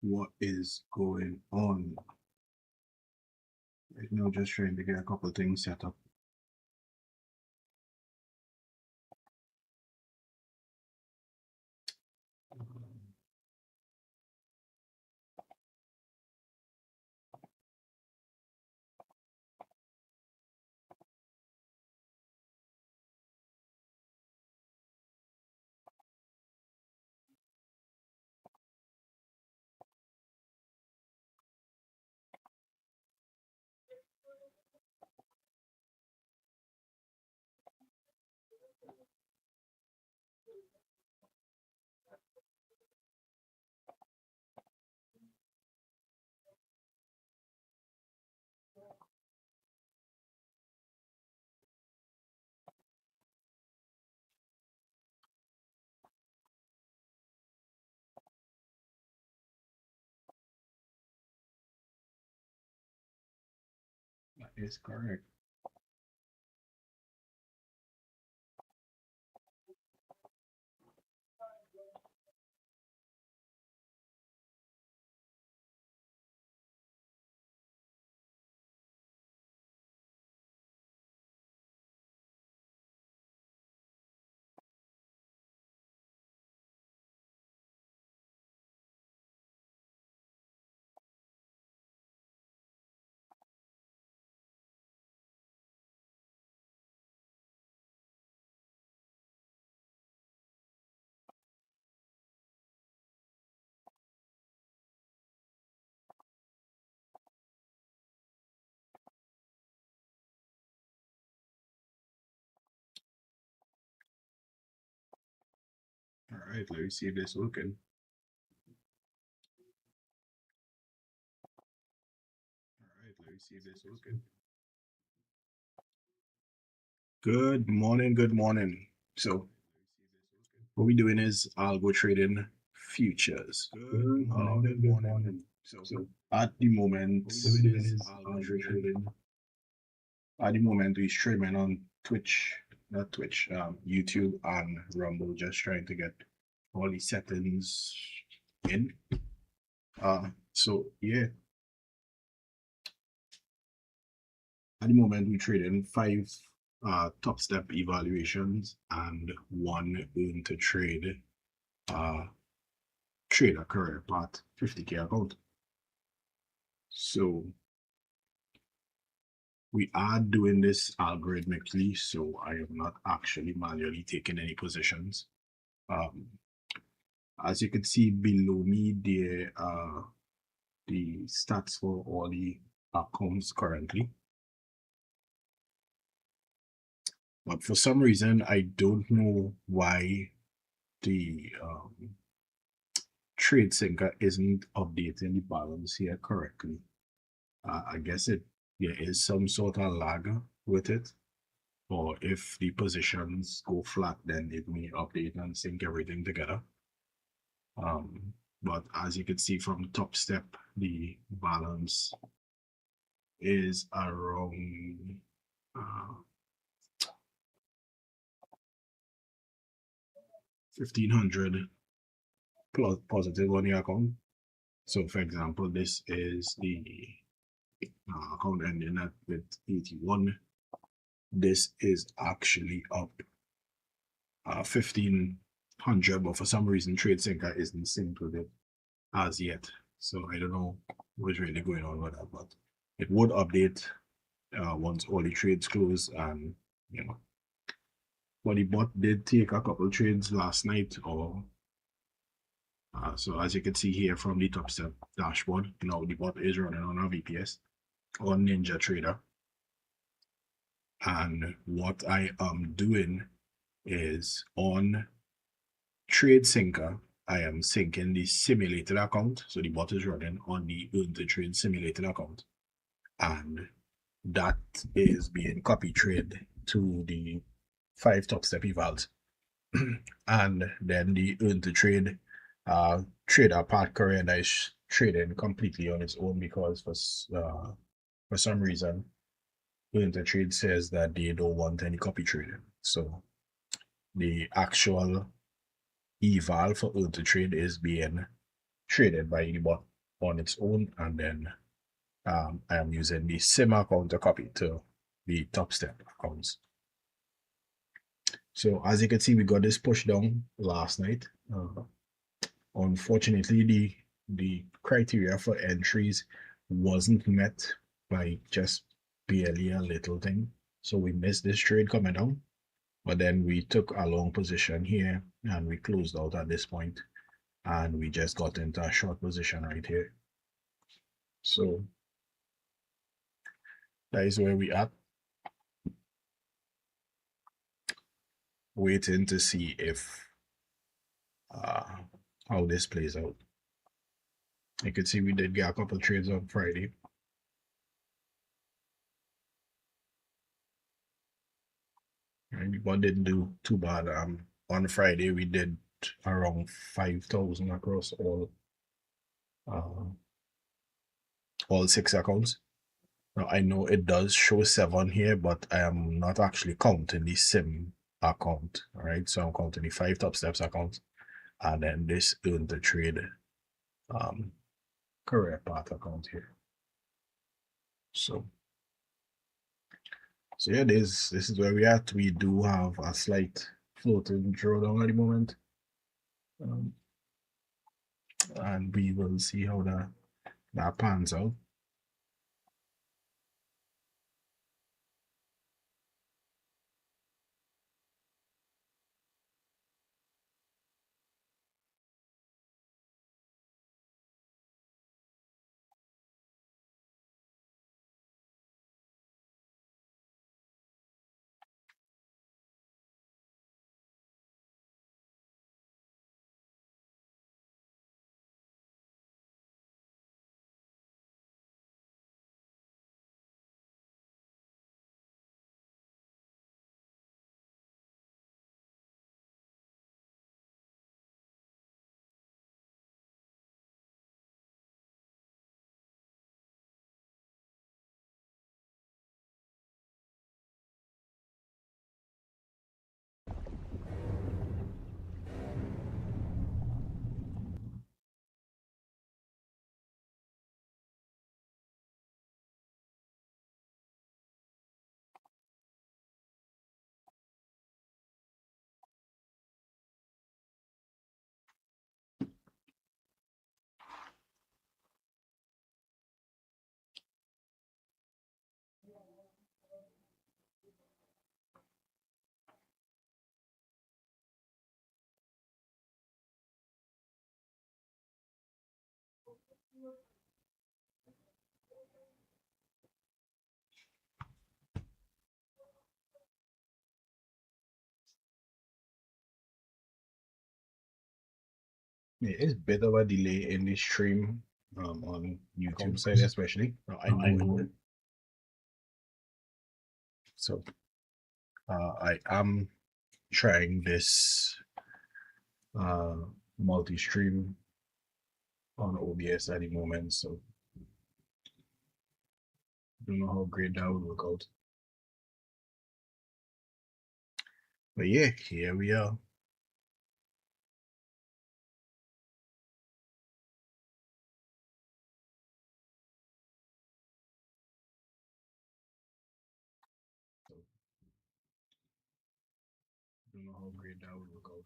What is going on? Right now, just trying to get a couple of things set up. That is correct. All right, let me see if this working. All right, let me see if this working. Good morning, good morning. So what we're doing is algo trading futures. Good morning. So at the moment, we're streaming on Twitch, not Twitch, YouTube and Rumble, just trying to get all the settings in. So yeah. At the moment, we're trading 5 top step evaluations and 1 earn to trade trader career path 50K account. So we are doing this algorithmically, so I am not actually manually taking any positions. As you can see below me, there are the stats for all the accounts currently. But for some reason, I don't know why the 𝑘𝙚𝙧𝒆 isn't updating the balance here correctly. I guess there is some sort of lag with it, or if the positions go flat, then it may update and sync everything together. But as you can see from top step, the balance is around 1,500 plus positive on the account. So for example, this is the account ending at with 81. This is actually up 1,500, but for some reason 𝑘𝙚𝙧𝒆 isn't synced with it as yet. So I don't know what's really going on with that, but it would update once all the trades close. And you know, but the bot did take a couple trades last night, or so as you can see here from the top step dashboard, now the bot is running on a VPS on NinjaTrader. And what I am doing is on TradeSyncer, I am syncing the simulated account. So the bot is running on the earn to trade simulated account. And that is being copy trade to the 5 top step evals. And then the earn to trade trader Pat Curry that is trading completely on its own because for some reason earn to trade says that they don't want any copy trading. So the actual eval for earn to trade is being traded by the bot on its own, and then I am using the sim account to copy to the top step accounts. So as you can see, we got this push down last night. Unfortunately, the criteria for entries wasn't met by just barely a little thing. So we missed this trade coming down, but then we took a long position here and we closed out at this point, and we just got into a short position right here. So that is where we at. Waiting to see if how this plays out. You can see we did get a couple trades on Friday. But didn't do too bad. On Friday we did around 5,000 across all 6 accounts. Now I know it does show 7 here, but I am not actually counting the sim account. All right, so I'm counting the 5 top steps account, and then this earn to trade career path account here. So yeah, this is where we at. We do have a slight floating drawdown at the moment, and we will see how that pans out. There is a bit of a delay in the stream on YouTube side, especially. I know it. So I am trying this multi-stream on OBS at the moment, so I don't know how great that would work out. But yeah, here we are. So, I don't know how great that would work out.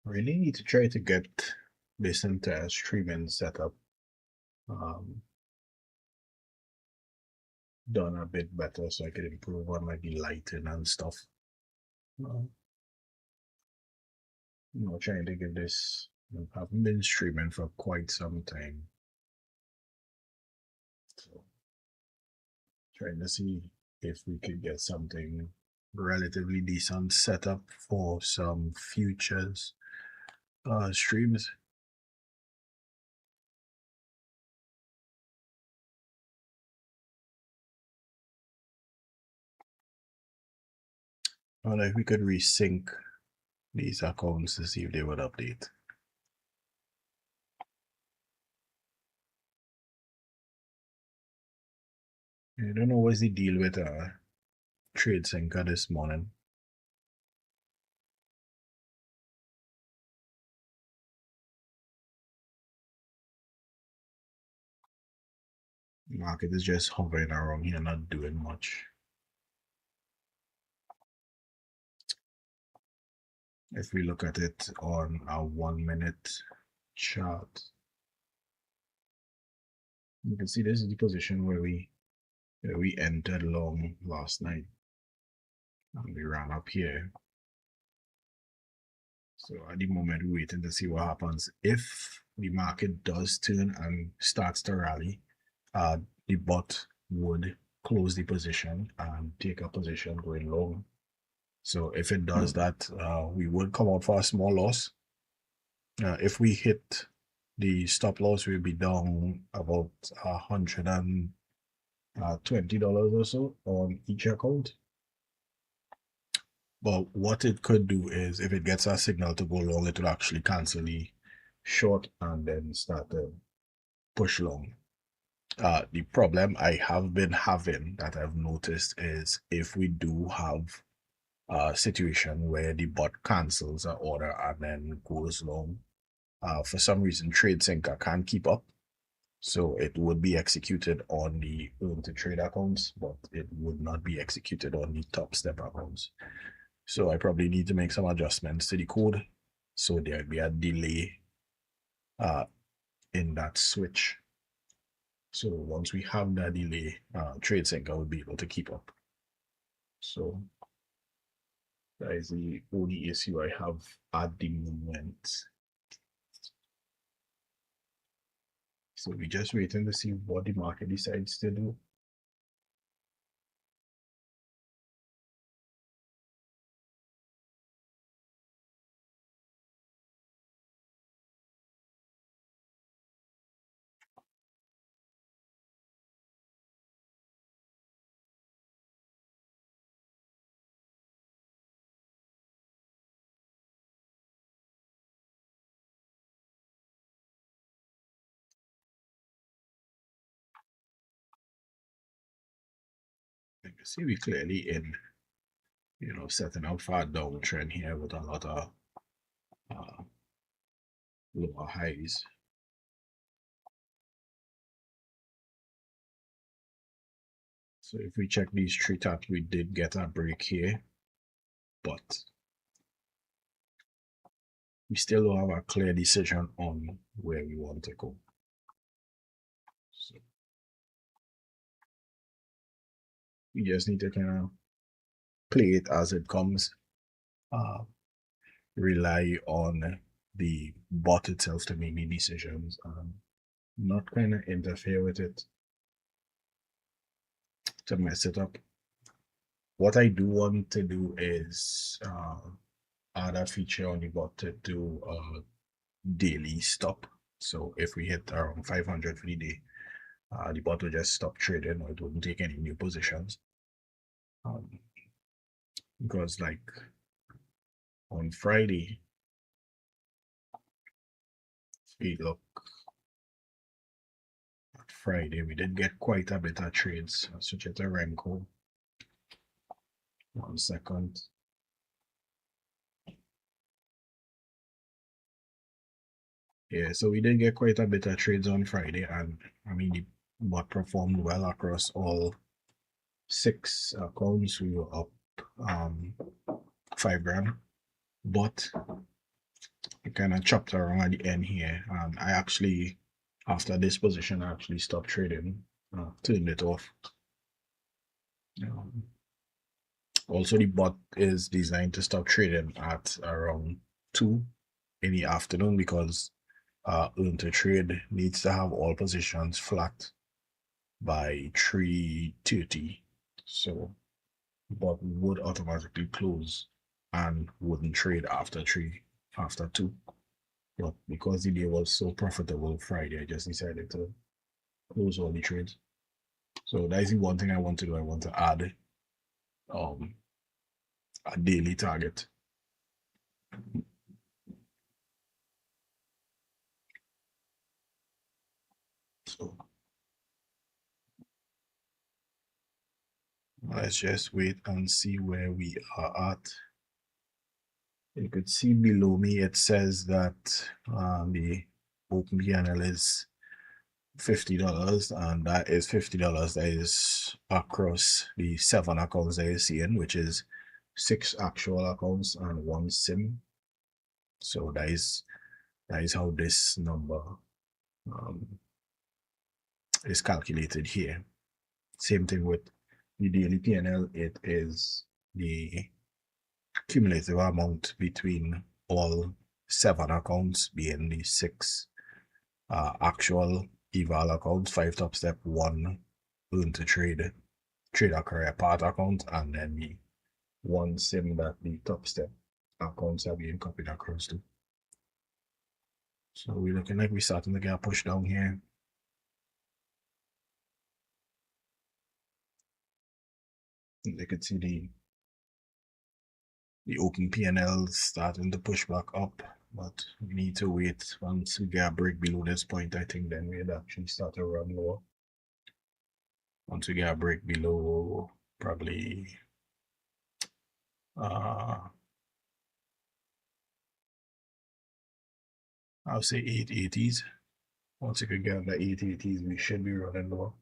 Really need to try to get this entire streaming setup done a bit better, so I could improve on like the lighting and stuff. Trying to give this. I haven't been streaming for quite some time, so trying to see if we could get something relatively decent set up for some futures streams. I wonder if we could resync these accounts to see if they would update. I don't know what's the deal with 𝙒𝒐𝙬𝒐𝙬𝒂𝙩𝒆 this morning. Market is just hovering around here, not doing much. If we look at it on a 1 minute chart, you can see this is the position where we entered long last night, and we ran up here. So at the moment, we're waiting to see what happens. If the market does turn and starts to rally, the bot would close the position and take a position going long. So if it does that, we would come out for a small loss. If we hit the stop loss, we'll be down about $120 or so on each account. But what it could do is, if it gets a signal to go long, it will actually cancel the short and then start to push long. The problem I have been having that I've noticed is if we do have a situation where the bot cancels an order and then goes long, for some reason 𝙒𝒐𝙬𝒐𝙬𝒂𝙧𝒆 can't keep up, so it would be executed on the earn to trade accounts, but it would not be executed on the top step accounts. So I probably need to make some adjustments to the code, so there'll be a delay in that switch. So once we have that delay, 𝙒𝒐𝙬𝒐𝙬𝒂𝙧𝒆 will be able to keep up. So that is the only issue I have at the moment. So we're just waiting to see what the market decides to do. You can see we clearly in, setting up for a downtrend here with a lot of lower highs. So if we check these three charts, we did get a break here, but we still don't have a clear decision on where we want to go. So we just need to kind of play it as it comes, rely on the bot itself to make the decisions, and not kind of interfere with it to mess it up. What I do want to do is add a feature on the bot to do a daily stop. So if we hit around 500 for the day, the bot will just stop trading, or it wouldn't take any new positions. Because like on Friday, if we look at Friday, we did get quite a bit of trades. I'll switch it to Renko. 1 second. Yeah, so we did get quite a bit of trades on Friday, and I mean the bot performed well across all 6 accounts. We were up $5 grand, but kind of chopped around at the end here, and I actually, after this position, I actually stopped trading, turned it off. Also, the bot is designed to stop trading at around 2 in the afternoon because earn to trade needs to have all positions flat by 3:30. So bot would automatically close and wouldn't trade after 2. But because the day was so profitable Friday, I just decided to close all the trades. So that is the one thing I want to do. I want to add a daily target. So let's just wait and see where we are at. You could see below me, it says that the open PNL is $50, and that is $50 that is across the 7 accounts that you're seeing, which is 6 actual accounts and 1 sim. So that is how this number is calculated here. Same thing with the daily PNL. It is the cumulative amount between all 7 accounts, being the 6 actual eval accounts, 5 top step, 1 earn to trade, trader career path account, and then the 1 sim that the top step accounts are being copied across to. So we're looking like we're starting to get a push down here. You can see the open PNL starting to push back up, but we need to wait. Once we get a break below this point, I think then we'd actually start to run lower. Once we get a break below probably I'll say 880s. Once you can get on the 880s, we should be running lower.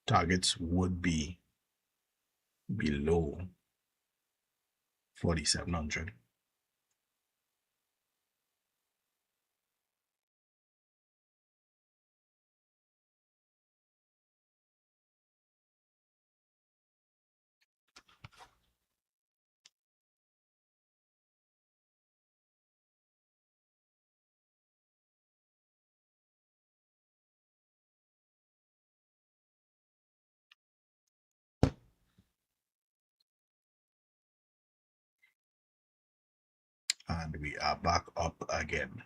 Targets would be below 4,700. And we are back up again.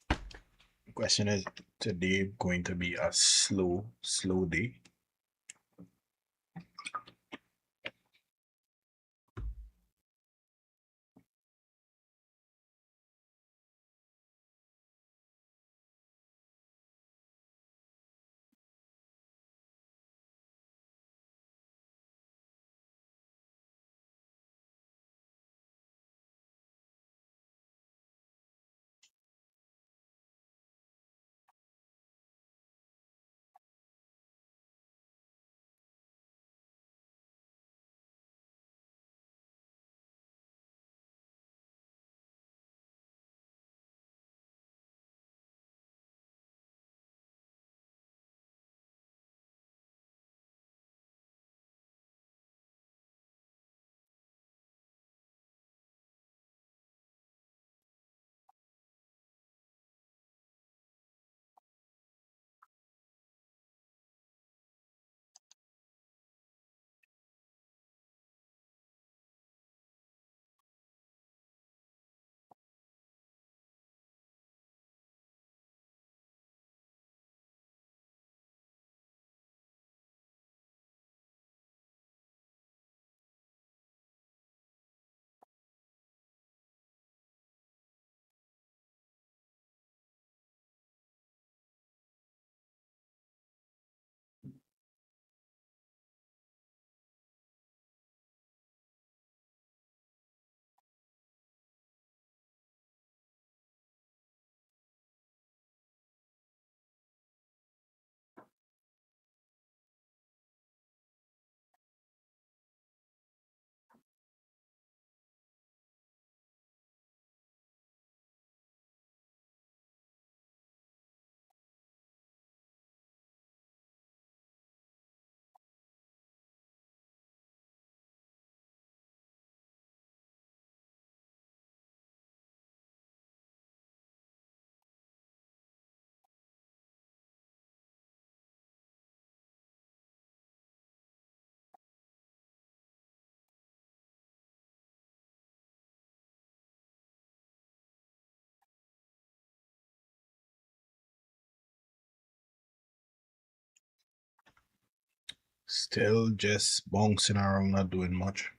The question is, today going to be a slow day? Still just bouncing around, not doing much.